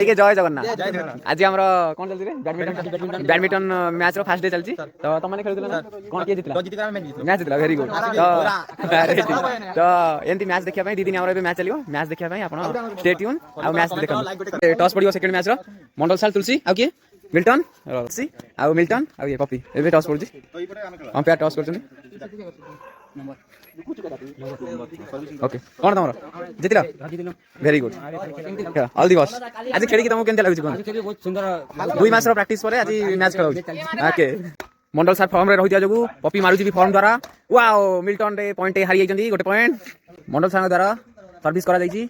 ठीक है जय जगन्नाथ आज हमर कोन चलती रे badminton match row first day चलची तो तुम माने खेलुतला ना कोन के जितला मैच जितला वेरी गुड तो एंती मैच देखिया पई दीदी हमर मैच चलियो मैच देखिया पई आपण स्टे ट्यून आ मैच देखन टॉस पडियो सेकंड मैच रो मंडल साल तुलसी आ के मिल्टन तुलसी आ मिल्टन आ ये पपी एबे टॉस पडजी अंपायर टॉस करछन ओके कोन तमरो जितिला very good all the boss आज खेली कि तुमको केनते लागुची कोन बहुत सुंदर 2 मास रो प्रैक्टिस परे आज मैच खेलाउ ओके मंडल सार फॉर्म रे रहि दिया जगु पपी मारुची भी फॉर्म द्वारा वाओ मिल्टन रे पॉइंट हारि जाइछंदी गोटे पॉइंट मंडल सार द्वारा सर्विस करा जाइछि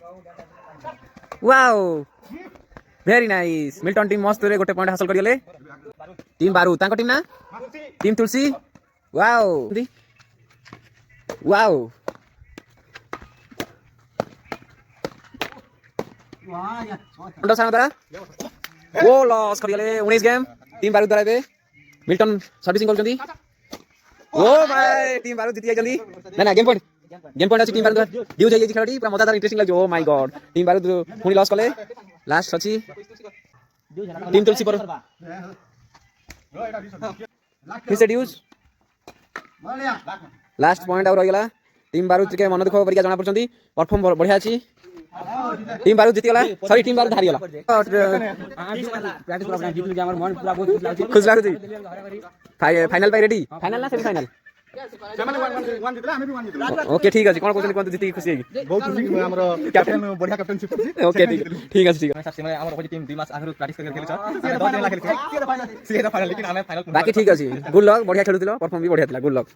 wow very nice Milton team मस्त रे गोटे पॉइंट हासिल करिले टीम बारू तांको टीम ना टीम तुलसी वाओ वाओ मंडल सार द्वारा ओ लॉस करिले 19 गेम टीम बारू द्वारा बे मिल्टन सर्विसिंग करछंदी ओ भाई टीम बारू जीति जल्दी ना ना गेम पॉइंट अछि टीम बारू ड्यू जाई छी खेलटी पूरा मजादार इंटरेस्टिंग लागो ओ माय गॉड टीम बारू पुनी लॉस कले लास्ट अछि टीम तुलसी पर फिर से ड्यूज लास्ट पॉइंट और रहिला टीम बारू के मन दुख परिका जाना पड़छंदी परफॉर्म बढ़िया अछि टीम बारू जीति गला सॉरी टीम बारू हारि गला प्रैक्टिस करना जीत लिया हमर मन पूरा बहुत खुश लागु फाइनल पाई रेडी फाइनल ना सेमी फाइनल ओके ठीक अछि कोन कोन कोन जीति खुशी हेगी बहुत खुशी हमर कैप्टन बढ़िया कैप्टनशिप करछि ओके ठीक अछि ठीक सर से हमर टीम 2 मास आगु प्रैक्टिस करके खेलै छ हम 10 दिन ला खेलै सीधा फाइनल लेकिन हमें फाइनल बाकी ठीक अछि गुड लक बढ़िया खेलुतिलो परफॉर्म भी बढ़िया थिला गुड लक